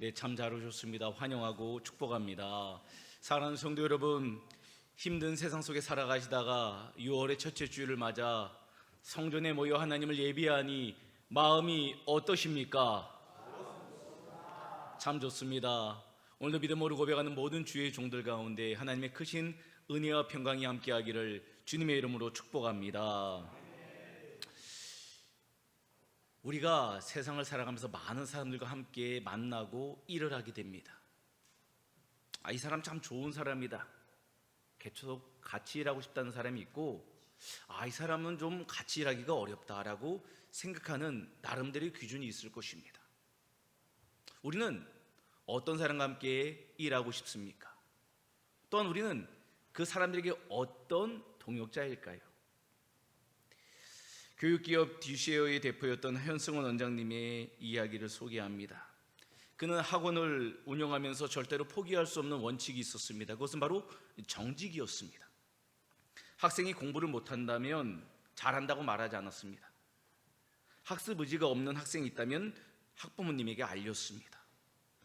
네, 참 잘 오셨습니다. 환영하고 축복합니다. 사랑하는 성도 여러분, 힘든 세상 속에 살아가시다가 6월의 첫째 주일을 맞아 성전에 모여 하나님을 예비하니 마음이 어떠십니까? 참 좋습니다. 오늘도 믿음으로 고백하는 모든 주의 종들 가운데 하나님의 크신 은혜와 평강이 함께하기를 주님의 이름으로 축복합니다. 우리가 세상을 살아가면서 많은 사람들과 함께 만나고 일을 하게 됩니다. 이 사람 참 좋은 사람이다. 개초도 같이 일하고 싶다는 사람이 있고, 이 사람은 좀 같이 일하기가 어렵다라고 생각하는 나름대로의 기준이 있을 것입니다. 우리는 어떤 사람과 함께 일하고 싶습니까? 또한 우리는 그 사람들에게 어떤 동역자일까요? 교육기업 디쉐어의 대표였던 현승원 원장님의 이야기를 소개합니다. 그는 학원을 운영하면서 절대로 포기할 수 없는 원칙이 있었습니다. 그것은 바로 정직이었습니다. 학생이 공부를 못한다면 잘한다고 말하지 않았습니다. 학습 의지가 없는 학생이 있다면 학부모님에게 알렸습니다.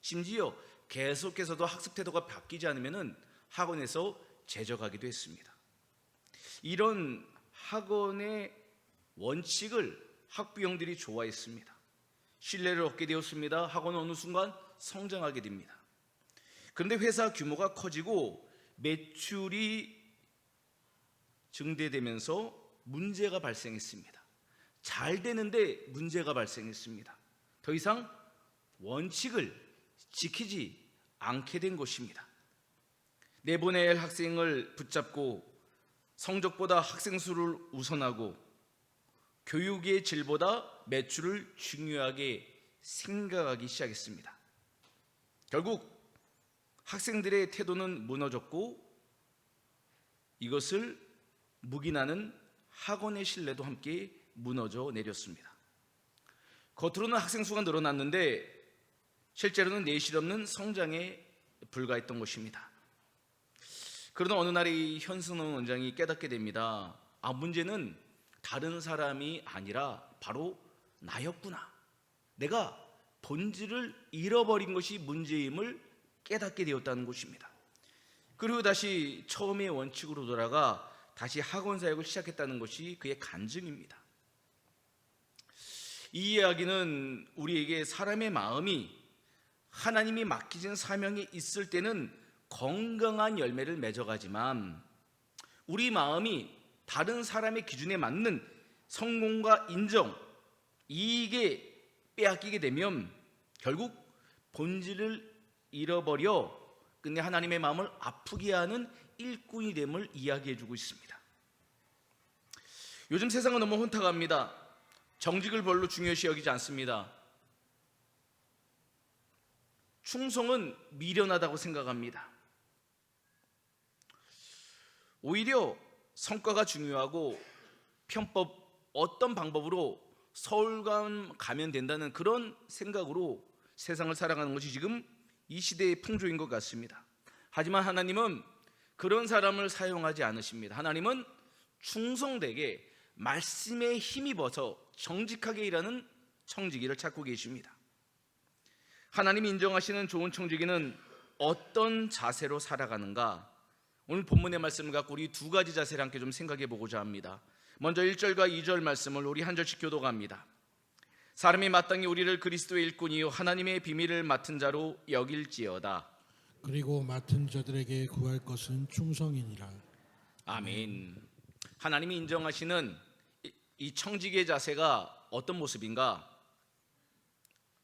심지어 계속해서도 학습 태도가 바뀌지 않으면 학원에서 제적하기도 했습니다. 이런 학원의 원칙을 학부형들이 좋아했습니다. 신뢰를 얻게 되었습니다. 학원은 어느 순간 성장하게 됩니다. 그런데 회사 규모가 커지고 매출이 증대되면서 문제가 발생했습니다. 잘 되는데 문제가 발생했습니다. 더 이상 원칙을 지키지 않게 된 것입니다. 내보내야 할 학생을 붙잡고 성적보다 학생 수를 우선하고 교육의 질보다 매출을 중요하게 생각하기 시작했습니다. 결국 학생들의 태도는 무너졌고 이것을 묵인하는 학원의 신뢰도 함께 무너져 내렸습니다. 겉으로는 학생 수가 늘어났는데 실제로는 내실 없는 성장에 불과했던 것입니다. 그러던 어느 날 이 현승원 원장이 깨닫게 됩니다. 문제는 다른 사람이 아니라 바로 나였구나. 내가 본질을 잃어버린 것이 문제임을 깨닫게 되었다는 것입니다. 그리고 다시 처음의 원칙으로 돌아가 다시 학원 사역을 시작했다는 것이 그의 간증입니다. 이 이야기는 우리에게 사람의 마음이 하나님이 맡기신 사명이 있을 때는 건강한 열매를 맺어가지만 우리 마음이 다른 사람의 기준에 맞는 성공과 인정, 이익에 빼앗기게 되면 결국 본질을 잃어버려 끝내 하나님의 마음을 아프게 하는 일꾼이 됨을 이야기해주고 있습니다. 요즘 세상은 너무 혼탁합니다. 정직을 별로 중요시 여기지 않습니다. 충성은 미련하다고 생각합니다. 오히려 성과가 중요하고 편법, 어떤 방법으로 서울감 가면 된다는 그런 생각으로 세상을 살아가는 것이 지금 이 시대의 풍조인 것 같습니다. 하지만 하나님은 그런 사람을 사용하지 않으십니다. 하나님은 충성되게 말씀에 힘입어서 정직하게 일하는 청지기를 찾고 계십니다. 하나님이 인정하시는 좋은 청지기는 어떤 자세로 살아가는가? 오늘 본문의 말씀을 갖고 우리 두 가지 자세를 함께 좀 생각해 보고자 합니다. 먼저 1절과 2절 말씀을 우리 한 절씩 교독합니다. 사람이 마땅히 우리를 그리스도의 일꾼이요 하나님의 비밀을 맡은 자로 여길지어다. 그리고 맡은 자들에게 구할 것은 충성이니라. 아멘. 하나님이 인정하시는 이 청지기의 자세가 어떤 모습인가?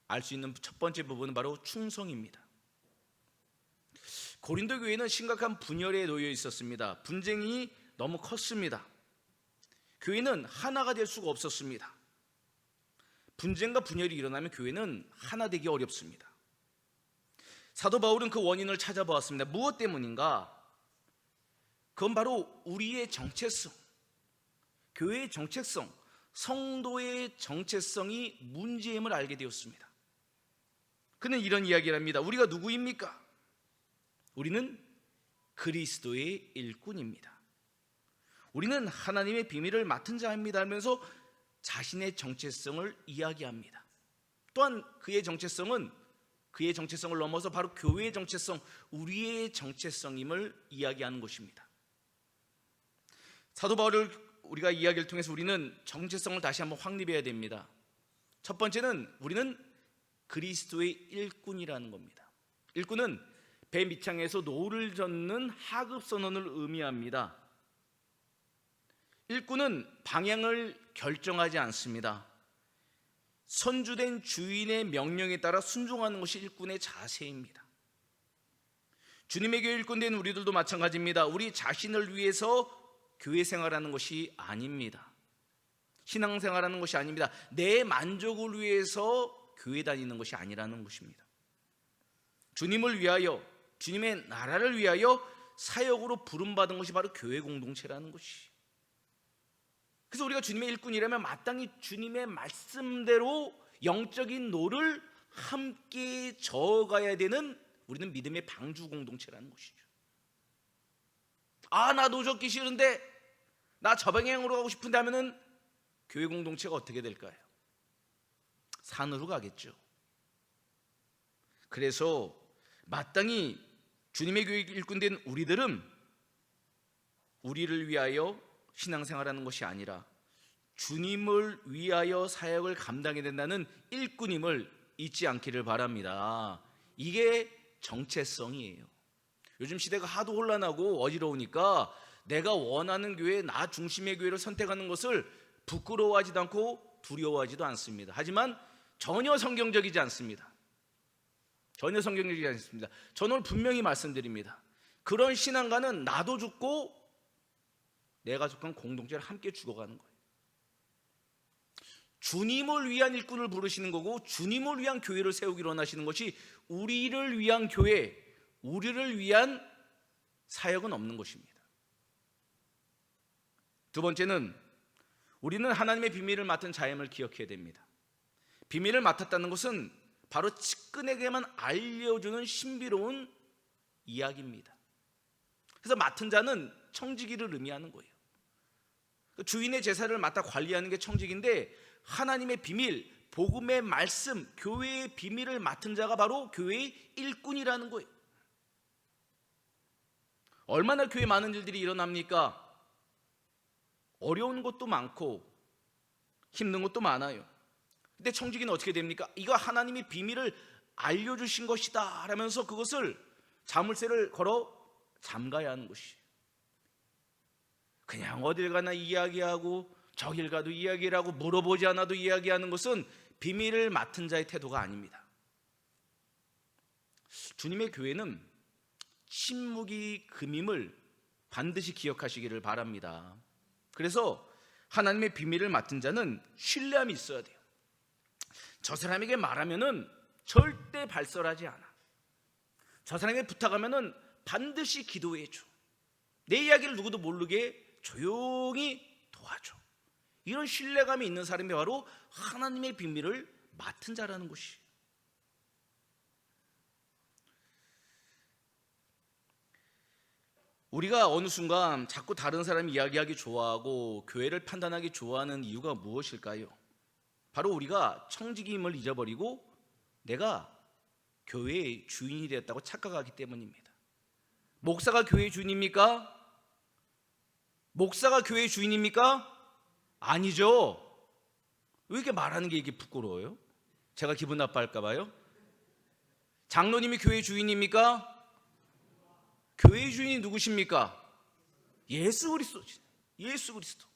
알 수 있는 첫 번째 부분은 바로 충성입니다. 고린도 교회는 심각한 분열에 놓여 있었습니다. 분쟁이 너무 컸습니다. 교회는 하나가 될 수가 없었습니다. 분쟁과 분열이 일어나면 교회는 하나 되기 어렵습니다. 사도 바울은 그 원인을 찾아보았습니다. 무엇 때문인가? 그건 바로 우리의 정체성, 교회의 정체성, 성도의 정체성이 문제임을 알게 되었습니다. 그는 이런 이야기를 합니다. 우리가 누구입니까? 우리는 그리스도의 일꾼입니다. 우리는 하나님의 비밀을 맡은 자입니다 하면서 자신의 정체성을 이야기합니다. 또한 그의 정체성은 그의 정체성을 넘어서 바로 교회의 정체성, 우리의 정체성임을 이야기하는 것입니다. 사도 바울을 우리가 이야기를 통해서 우리는 정체성을 다시 한번 확립해야 됩니다. 첫 번째는 우리는 그리스도의 일꾼이라는 겁니다. 일꾼은 배 밑창에서 노를 젓는 하급 선원을 의미합니다. 일꾼은 방향을 결정하지 않습니다. 선주된 주인의 명령에 따라 순종하는 것이 일꾼의 자세입니다. 주님의 교회 일꾼된 우리들도 마찬가지입니다. 우리 자신을 위해서 교회 생활하는 것이 아닙니다. 신앙생활하는 것이 아닙니다. 내 만족을 위해서 교회 다니는 것이 아니라는 것입니다. 주님을 위하여, 주님의 나라를 위하여 사역으로 부름받은 것이 바로 교회 공동체라는 것이. 그래서 우리가 주님의 일꾼이라면 마땅히 주님의 말씀대로 영적인 노를 함께 저어가야 되는 우리는 믿음의 방주 공동체라는 것이죠. 나 노 젓기 싫은데 나 저 방향으로 가고 싶은데 하면은 교회 공동체가 어떻게 될까요? 산으로 가겠죠. 그래서 마땅히 주님의 교회 일꾼된 우리들은 우리를 위하여 신앙생활하는 것이 아니라 주님을 위하여 사역을 감당해야 된다는 일꾼임을 잊지 않기를 바랍니다. 이게 정체성이에요. 요즘 시대가 하도 혼란하고 어지러우니까 내가 원하는 교회, 나 중심의 교회를 선택하는 것을 부끄러워하지도 않고 두려워하지도 않습니다. 하지만 전혀 성경적이지 않습니다. 전혀 성경적이지 않습니다. 저는 오늘 분명히 말씀드립니다. 그런 신앙가는 나도 죽고 내가 속한 공동체를 함께 죽어가는 거예요. 주님을 위한 일꾼을 부르시는 거고 주님을 위한 교회를 세우기로 원하시는 것이 우리를 위한 교회, 우리를 위한 사역은 없는 것입니다. 두 번째는 우리는 하나님의 비밀을 맡은 자임을 기억해야 됩니다. 비밀을 맡았다는 것은 바로 측근에게만 알려주는 신비로운 이야기입니다. 그래서 맡은 자는 청지기를 의미하는 거예요. 주인의 제사를 맡아 관리하는 게 청직인데 하나님의 비밀, 복음의 말씀, 교회의 비밀을 맡은 자가 바로 교회의 일꾼이라는 거예요. 얼마나 교회에 많은 일들이 일어납니까? 어려운 것도 많고 힘든 것도 많아요. 근데 청지기는 어떻게 됩니까? 이거 하나님이 비밀을 알려주신 것이다 라면서 그것을 자물쇠를 걸어 잠가야 하는 것이에요. 그냥 어딜 가나 이야기하고 저길 가도 이야기를 하고 물어보지 않아도 이야기하는 것은 비밀을 맡은 자의 태도가 아닙니다. 주님의 교회는 침묵이 금임을 반드시 기억하시기를 바랍니다. 그래서 하나님의 비밀을 맡은 자는 신뢰함이 있어야 돼요. 저 사람에게 말하면은 절대 발설하지 않아. 저 사람에게 부탁하면은 반드시 기도해줘. 내 이야기를 누구도 모르게 조용히 도와줘. 이런 신뢰감이 있는 사람이 바로 하나님의 비밀을 맡은 자라는 것이. 우리가 어느 순간 자꾸 다른 사람 이야기하기 좋아하고 교회를 판단하기 좋아하는 이유가 무엇일까요? 바로 우리가 청지기임을 잊어버리고 내가 교회의 주인이 되었다고 착각하기 때문입니다. 목사가 교회의 주인입니까? 목사가 교회의 주인입니까? 아니죠. 왜 이렇게 말하는 게 이게 부끄러워요? 제가 기분 나빠할까 봐요? 장로님이 교회의 주인입니까? 교회의 주인이 누구십니까? 예수 그리스도. 예수 그리스도.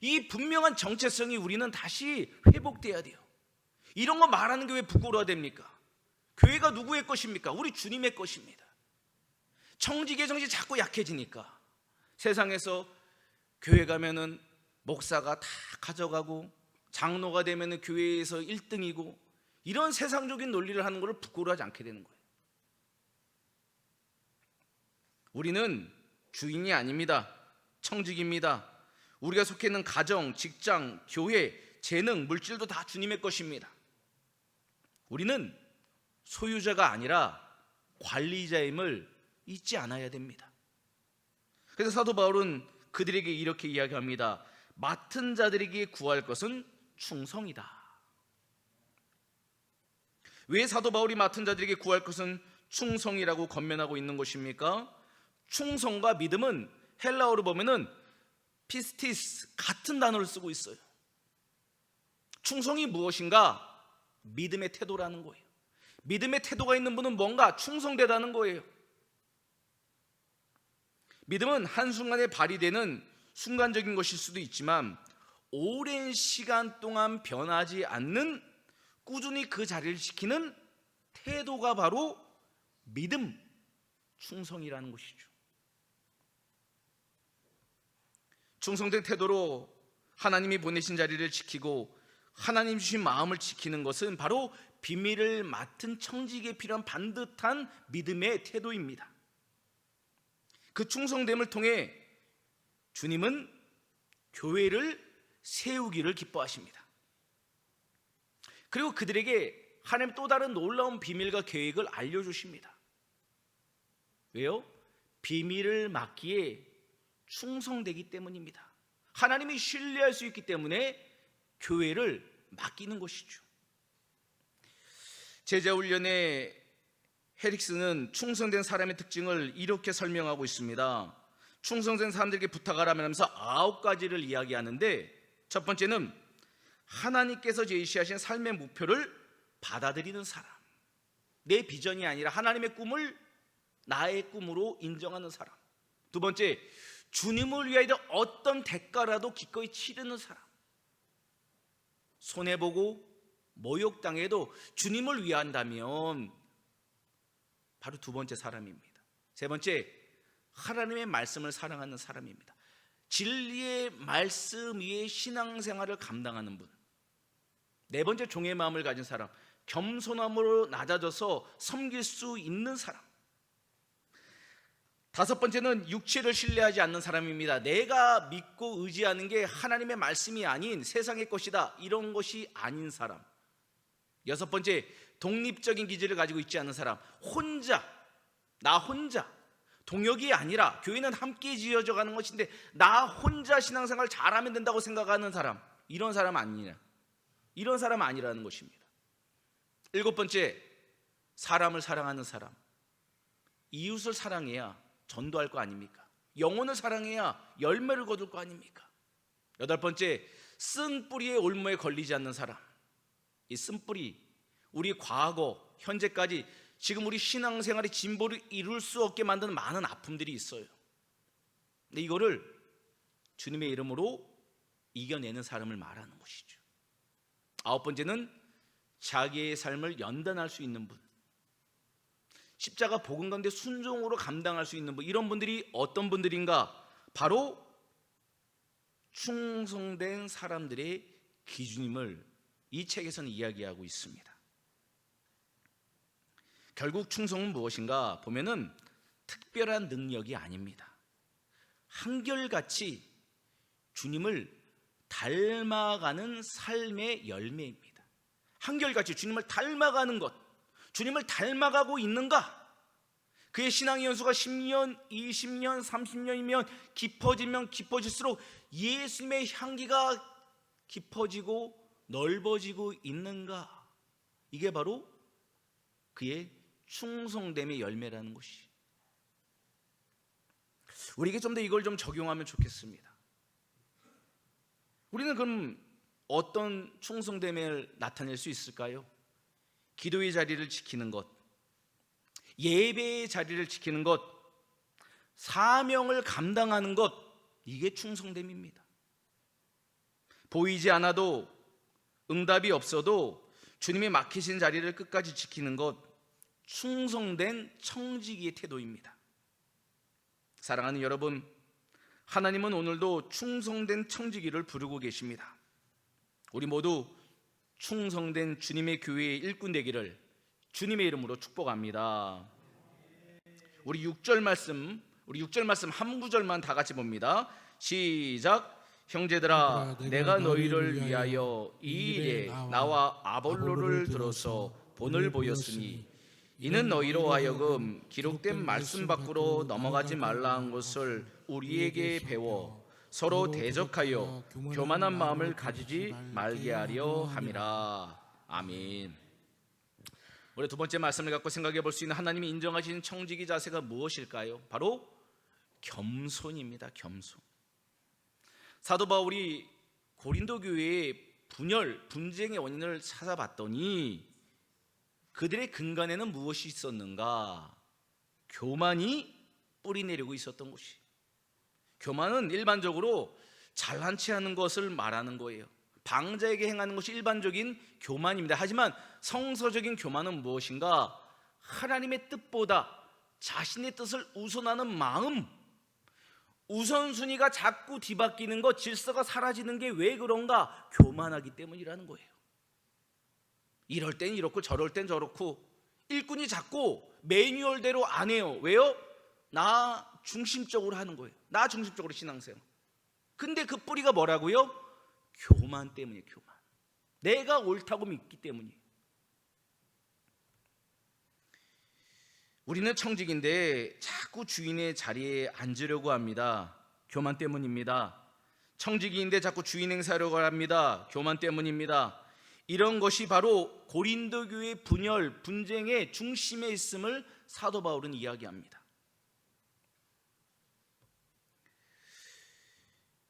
이 분명한 정체성이 우리는 다시 회복돼야 돼요. 이런 거 말하는 게 왜 부끄러워야 됩니까? 교회가 누구의 것입니까? 우리 주님의 것입니다. 청지기의 정신이 자꾸 약해지니까 세상에서 교회 가면은 목사가 다 가져가고 장로가 되면은 교회에서 1등이고 이런 세상적인 논리를 하는 것을 부끄러워하지 않게 되는 거예요. 우리는 주인이 아닙니다. 청직입니다. 우리가 속해 있는 가정, 직장, 교회, 재능, 물질도 다 주님의 것입니다. 우리는 소유자가 아니라 관리자임을 잊지 않아야 됩니다. 그래서 사도 바울은 그들에게 이렇게 이야기합니다. 맡은 자들에게 구할 것은 충성이다. 왜 사도 바울이 맡은 자들에게 구할 것은 충성이라고 권면하고 있는 것입니까? 충성과 믿음은 헬라어로 보면은 피스티스 같은 단어를 쓰고 있어요. 충성이 무엇인가? 믿음의 태도라는 거예요. 믿음의 태도가 있는 분은 뭔가 충성되다는 거예요. 믿음은 한순간에 발휘되는 순간적인 것일 수도 있지만 오랜 시간 동안 변하지 않는 꾸준히 그 자리를 지키는 태도가 바로 믿음, 충성이라는 것이죠. 충성된 태도로 하나님이 보내신 자리를 지키고 하나님 주신 마음을 지키는 것은 바로 비밀을 맡은 청지기에 필요한 반듯한 믿음의 태도입니다. 그 충성됨을 통해 주님은 교회를 세우기를 기뻐하십니다. 그리고 그들에게 하나님 또 다른 놀라운 비밀과 계획을 알려주십니다. 왜요? 비밀을 맡기에 충성되기 때문입니다. 하나님이 신뢰할 수 있기 때문에 교회를 맡기는 것이죠. 제자훈련의 헤릭스는 충성된 사람의 특징을 이렇게 설명하고 있습니다. 충성된 사람들에게 부탁하라면 하면서 9가지를 이야기하는데, 첫 번째는 하나님께서 제시하신 삶의 목표를 받아들이는 사람, 내 비전이 아니라 하나님의 꿈을 나의 꿈으로 인정하는 사람. 두 번째, 주님을 위하여 어떤 대가라도 기꺼이 치르는 사람, 손해보고 모욕당해도 주님을 위한다면 바로 두 번째 사람입니다. 세 번째, 하나님의 말씀을 사랑하는 사람입니다. 진리의 말씀 위에 신앙생활을 감당하는 분. 네 번째, 종의 마음을 가진 사람, 겸손함으로 낮아져서 섬길 수 있는 사람. 다섯 번째는 육체를 신뢰하지 않는 사람입니다. 내가 믿고 의지하는 게 하나님의 말씀이 아닌 세상의 것이다, 이런 것이 아닌 사람. 여섯 번째, 독립적인 기질을 가지고 있지 않은 사람. 나 혼자 동역이 아니라 교회는 함께 지어져 가는 것인데 나 혼자 신앙생활 잘하면 된다고 생각하는 사람, 이런 사람 아니라는 것입니다. 일곱 번째, 사람을 사랑하는 사람. 이웃을 사랑해야 전도할 거 아닙니까? 영혼을 사랑해야 열매를 거둘 거 아닙니까? 여덟 번째, 쓴 뿌리의 올무에 걸리지 않는 사람. 이 쓴 뿌리, 우리 과거, 현재까지 지금 우리 신앙생활의 진보를 이룰 수 없게 만드는 많은 아픔들이 있어요. 근데 이거를 주님의 이름으로 이겨내는 사람을 말하는 것이죠. 아홉 번째는 자기의 삶을 연단할 수 있는 분, 십자가 복음 가운데 순종으로 감당할 수 있는 분. 이런 분들이 어떤 분들인가? 바로 충성된 사람들의 기준임을 이 책에서는 이야기하고 있습니다. 결국 충성은 무엇인가 보면은 특별한 능력이 아닙니다. 한결같이 주님을 닮아가는 삶의 열매입니다. 한결같이 주님을 닮아가는 것, 주님을 닮아가고 있는가? 그의 신앙의 연수가 10년, 20년, 30년이면 깊어지면 깊어질수록 예수님의 향기가 깊어지고 넓어지고 있는가? 이게 바로 그의 충성됨의 열매라는 것이. 우리에게 좀 더 이걸 좀 적용하면 좋겠습니다. 우리는 그럼 어떤 충성됨을 나타낼 수 있을까요? 기도의 자리를 지키는 것, 예배의 자리를 지키는 것, 사명을 감당하는 것, 이게 충성됨입니다. 보이지 않아도, 응답이 없어도 주님이 맡기신 자리를 끝까지 지키는 것, 충성된 청지기의 태도입니다. 사랑하는 여러분, 하나님은 오늘도 충성된 청지기를 부르고 계십니다. 우리 모두 충성된 주님의 교회의 일꾼 되기를 주님의 이름으로 축복합니다. 우리 6절 말씀 한 구절만 다 같이 봅니다. 시작. 형제들아, 내가 너희를 위하여 이 일에 나와 아볼로를 들어서 본을 보였으니 이는 너희로 하여금 기록된 말씀 밖으로 넘어가지 말라 한 것을 우리에게 배워 서로 대적하여 교만한 마음을 가지지 말게 하려 함이라. 아멘. 우리 두 번째 말씀을 갖고 생각해 볼 수 있는 하나님이 인정하시는 청지기 자세가 무엇일까요? 바로 겸손입니다. 겸손. 사도 바울이 고린도 교회의 분쟁의 원인을 찾아봤더니 그들의 근간에는 무엇이 있었는가? 교만이 뿌리내리고 있었던 것이. 교만은 일반적으로 잘난 체하는 것을 말하는 거예요. 방자에게 행하는 것이 일반적인 교만입니다. 하지만 성서적인 교만은 무엇인가? 하나님의 뜻보다 자신의 뜻을 우선하는 마음, 우선순위가 자꾸 뒤바뀌는 것, 질서가 사라지는 게 왜 그런가? 교만하기 때문이라는 거예요. 이럴 땐 이렇고 저럴 땐 저렇고 일꾼이 자꾸 매뉴얼대로 안 해요. 왜요? 나 중심적으로 하는 거예요. 나 중심적으로 신앙생활. 근데 그 뿌리가 뭐라고요? 교만 때문이에요. 교만. 내가 옳다고 믿기 때문이에요. 우리는 청직인데 자꾸 주인의 자리에 앉으려고 합니다. 교만 때문입니다. 청직인데 자꾸 주인 행사하려고 합니다. 교만 때문입니다. 이런 것이 바로 고린도 교회 분열, 분쟁의 중심에 있음을 사도 바울은 이야기합니다.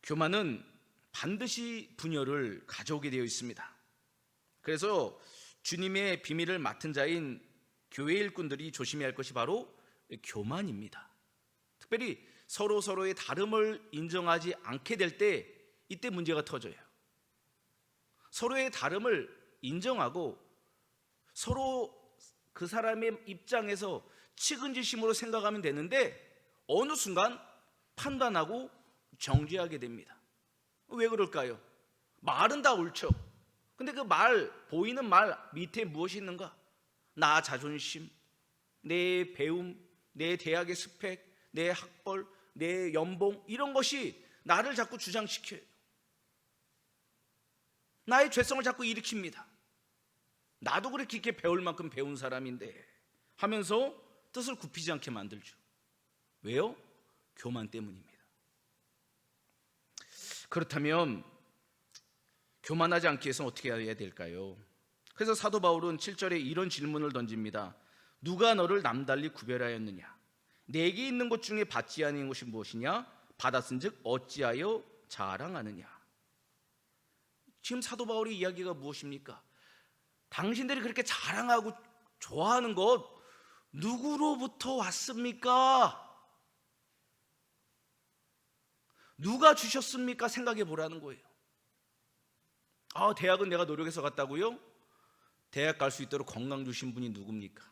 교만은 반드시 분열을 가져오게 되어 있습니다. 그래서 주님의 비밀을 맡은 자인 교회 일꾼들이 조심해야 할 것이 바로 교만입니다. 특별히 서로의 다름을 인정하지 않게 될 때 이때 문제가 터져요. 서로의 다름을 인정하고 서로 그 사람의 입장에서 측은지심으로 생각하면 되는데 어느 순간 판단하고 정죄하게 됩니다. 왜 그럴까요? 말은 다 옳죠. 근데 그 보이는 말 밑에 무엇이 있는가? 나 자존심, 내 배움, 내 대학의 스펙, 내 학벌, 내 연봉, 이런 것이 나를 자꾸 주장시켜요. 나의 죄성을 자꾸 일으킵니다. 나도 그렇게 이렇게 배울 만큼 배운 사람인데 하면서 뜻을 굽히지 않게 만들죠. 왜요? 교만 때문입니다. 그렇다면 교만하지 않기 위해서는 어떻게 해야 될까요? 그래서 사도 바울은 7절에 이런 질문을 던집니다. 누가 너를 남달리 구별하였느냐? 내게 있는 것 중에 받지 아니한 것이 무엇이냐? 받았은즉 어찌하여 자랑하느냐? 지금 사도 바울의 이야기가 무엇입니까? 당신들이 그렇게 자랑하고 좋아하는 것 누구로부터 왔습니까? 누가 주셨습니까? 생각해 보라는 거예요. 대학은 내가 노력해서 갔다고요? 대학 갈 수 있도록 건강 주신 분이 누굽니까?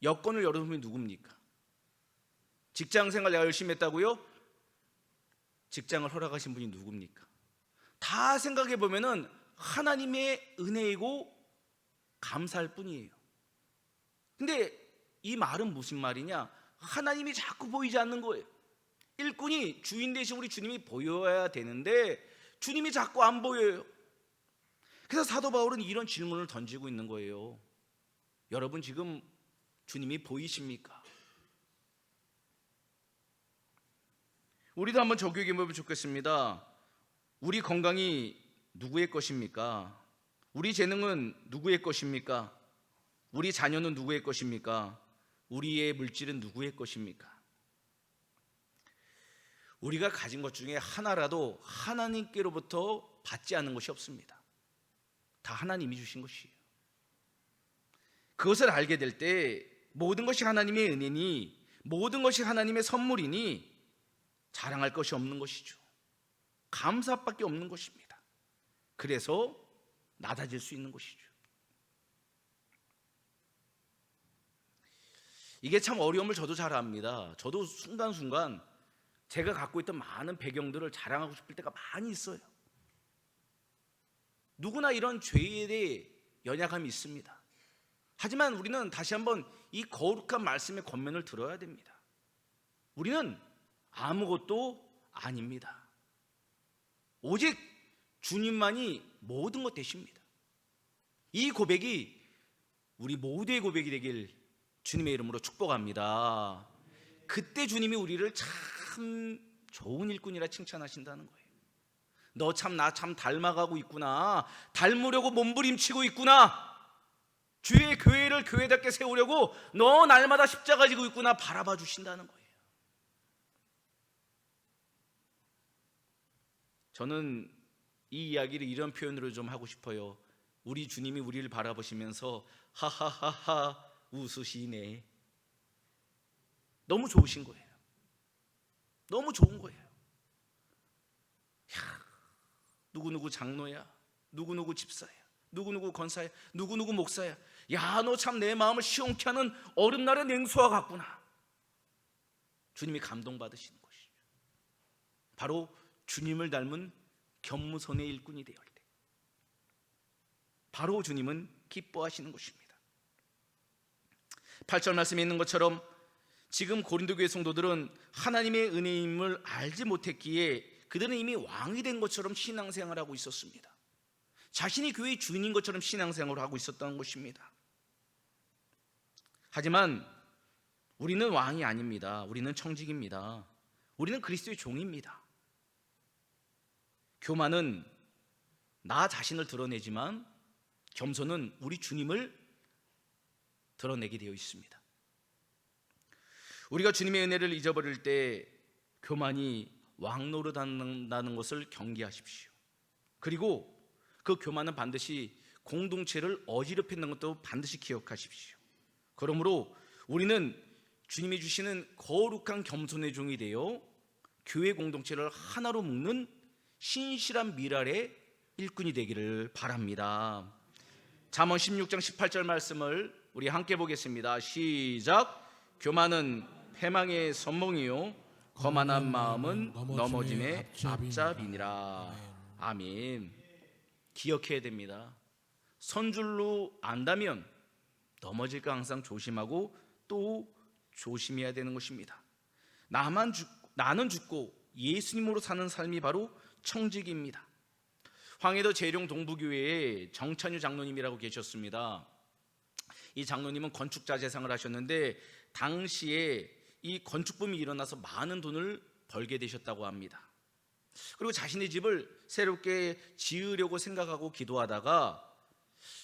여건을 열어준 분이 누굽니까? 직장 생활 내가 열심히 했다고요? 직장을 허락하신 분이 누굽니까? 다 생각해 보면은 하나님의 은혜이고 감사할 뿐이에요. 근데 이 말은 무슨 말이냐? 하나님이 자꾸 보이지 않는 거예요. 일꾼이 주인 대신 우리 주님이 보여야 되는데 주님이 자꾸 안 보여요. 그래서 사도 바울은 이런 질문을 던지고 있는 거예요. 여러분 지금 주님이 보이십니까? 우리도 한번 적용해 보면 좋겠습니다. 우리 건강이 누구의 것입니까? 우리 재능은 누구의 것입니까? 우리 자녀는 누구의 것입니까? 우리의 물질은 누구의 것입니까? 우리가 가진 것 중에 하나라도 하나님께로부터 받지 않은 것이 없습니다. 다 하나님이 주신 것이에요. 그것을 알게 될 때 모든 것이 하나님의 은혜니 모든 것이 하나님의 선물이니 자랑할 것이 없는 것이죠. 감사밖에 없는 것입니다. 그래서 낮아질 수 있는 것이죠. 이게 참 어려움을 저도 잘 압니다. 저도 순간순간 제가 갖고 있던 많은 배경들을 자랑하고 싶을 때가 많이 있어요. 누구나 이런 죄에 대해 연약함이 있습니다. 하지만 우리는 다시 한번 이 거룩한 말씀의 권면을 들어야 됩니다. 우리는 아무것도 아닙니다. 오직 주님만이 모든 것 되십니다. 이 고백이 우리 모두의 고백이 되길 주님의 이름으로 축복합니다. 그때 주님이 우리를 참 좋은 일꾼이라 칭찬하신다는 거예요. 너 참 나 참 닮아가고 있구나. 닮으려고 몸부림치고 있구나. 주의 교회를 교회답게 세우려고 너 날마다 십자가 지고 있구나 바라봐 주신다는 거예요. 저는 이 이야기를 이런 표현으로 좀 하고 싶어요. 우리 주님이 우리를 바라보시면서 하하하하 웃으시네. 너무 좋으신 거예요. 너무 좋은 거예요. 야, 누구누구 장로야, 누구누구 집사야, 누구누구 권사야, 누구누구 목사야. 야, 너 참 내 마음을 시원케 하는 어른날의 냉수와 같구나. 주님이 감동받으시는 것이죠. 바로 주님을 닮은 겸손의 일꾼이 되어 때 바로 주님은 기뻐하시는 것입니다. 8절 말씀에 있는 것처럼 지금 고린도 교회 성도들은 하나님의 은혜임을 알지 못했기에 그들은 이미 왕이 된 것처럼 신앙생활을 하고 있었습니다. 자신이 교회의 주인인 것처럼 신앙생활을 하고 있었던 것입니다. 하지만 우리는 왕이 아닙니다. 우리는 청직입니다. 우리는 그리스도의 종입니다. 교만은 나 자신을 드러내지만 겸손은 우리 주님을 드러내게 되어 있습니다. 우리가 주님의 은혜를 잊어버릴 때 교만이 왕노릇한다는 것을 경계하십시오. 그리고 그 교만은 반드시 공동체를 어지럽히는 것도 반드시 기억하십시오. 그러므로 우리는 주님이 주시는 거룩한 겸손의 종이 되어 교회 공동체를 하나로 묶는 신실한 미랄의 일꾼이 되기를 바랍니다. 잠언 16장 18절 말씀을 우리 함께 보겠습니다. 시작. 교만은 패망의 선봉이요 거만한 마음은 넘어짐의 앞잡이니라. 아멘. 기억해야 됩니다. 선줄로 안다면 넘어질까 항상 조심하고 또 조심해야 되는 것입니다. 나는 죽고 예수님으로 사는 삶이 바로 청직입니다. 황해도 재룡 동부교회에 정찬유 장로님이라고 계셨습니다. 이 장로님은 건축자 재상을 하셨는데 당시에 이 건축붐이 일어나서 많은 돈을 벌게 되셨다고 합니다. 그리고 자신의 집을 새롭게 지으려고 생각하고 기도하다가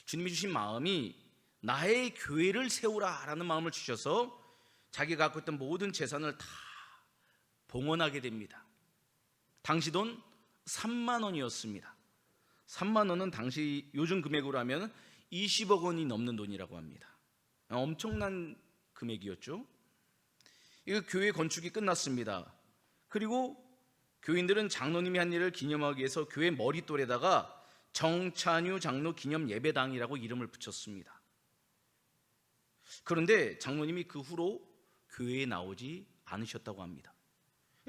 주님이 주신 마음이 나의 교회를 세우라라는 마음을 주셔서 자기가 갖고 있던 모든 재산을 다 봉헌하게 됩니다. 당시 돈 3만 원이었습니다. 3만 원은 당시 요즘 금액으로 하면 20억 원이 넘는 돈이라고 합니다. 엄청난 금액이었죠. 이 교회 건축이 끝났습니다. 그리고 교인들은 장로님이 한 일을 기념하기 위해서 교회 머릿돌에다가 정찬유 장로 기념 예배당이라고 이름을 붙였습니다. 그런데 장로님이 그 후로 교회에 나오지 않으셨다고 합니다.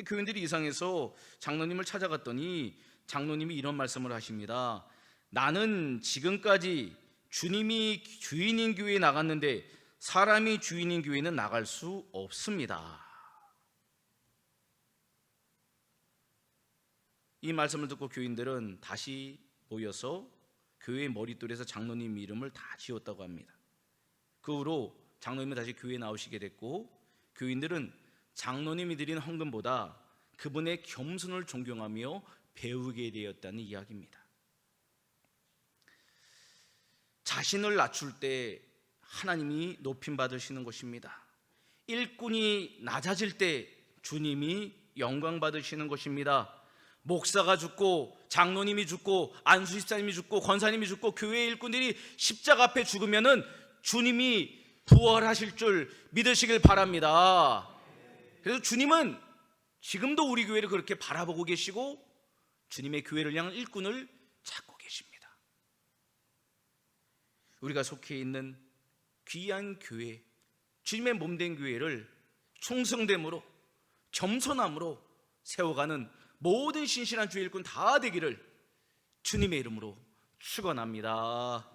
교인들이 이상해서 장로님을 찾아갔더니 장로님이 이런 말씀을 하십니다. 나는 지금까지 주님이 주인인 교회에 나갔는데 사람이 주인인 교회는 나갈 수 없습니다. 이 말씀을 듣고 교인들은 다시 모여서 교회 머릿돌에서 장로님 이름을 다 지웠다고 합니다. 그 후로 장로님은 다시 교회에 나오시게 됐고 교인들은 장로님이 드린 헌금보다 그분의 겸손을 존경하며 배우게 되었다는 이야기입니다. 자신을 낮출 때 하나님이 높임 받으시는 것입니다. 일꾼이 낮아질 때 주님이 영광 받으시는 것입니다. 목사가 죽고 장로님이 죽고 안수집사님이 죽고 권사님이 죽고 교회 일꾼들이 십자가 앞에 죽으면은 주님이 부활하실 줄 믿으시길 바랍니다. 그래서 주님은 지금도 우리 교회를 그렇게 바라보고 계시고 주님의 교회를 향한 일꾼을 찾고 계십니다. 우리가 속해 있는 귀한 교회, 주님의 몸된 교회를 충성됨으로 겸손함으로 세워가는 모든 신실한 주의 일꾼 다 되기를 주님의 이름으로 축원합니다.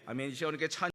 아멘. 이제 이렇게 찬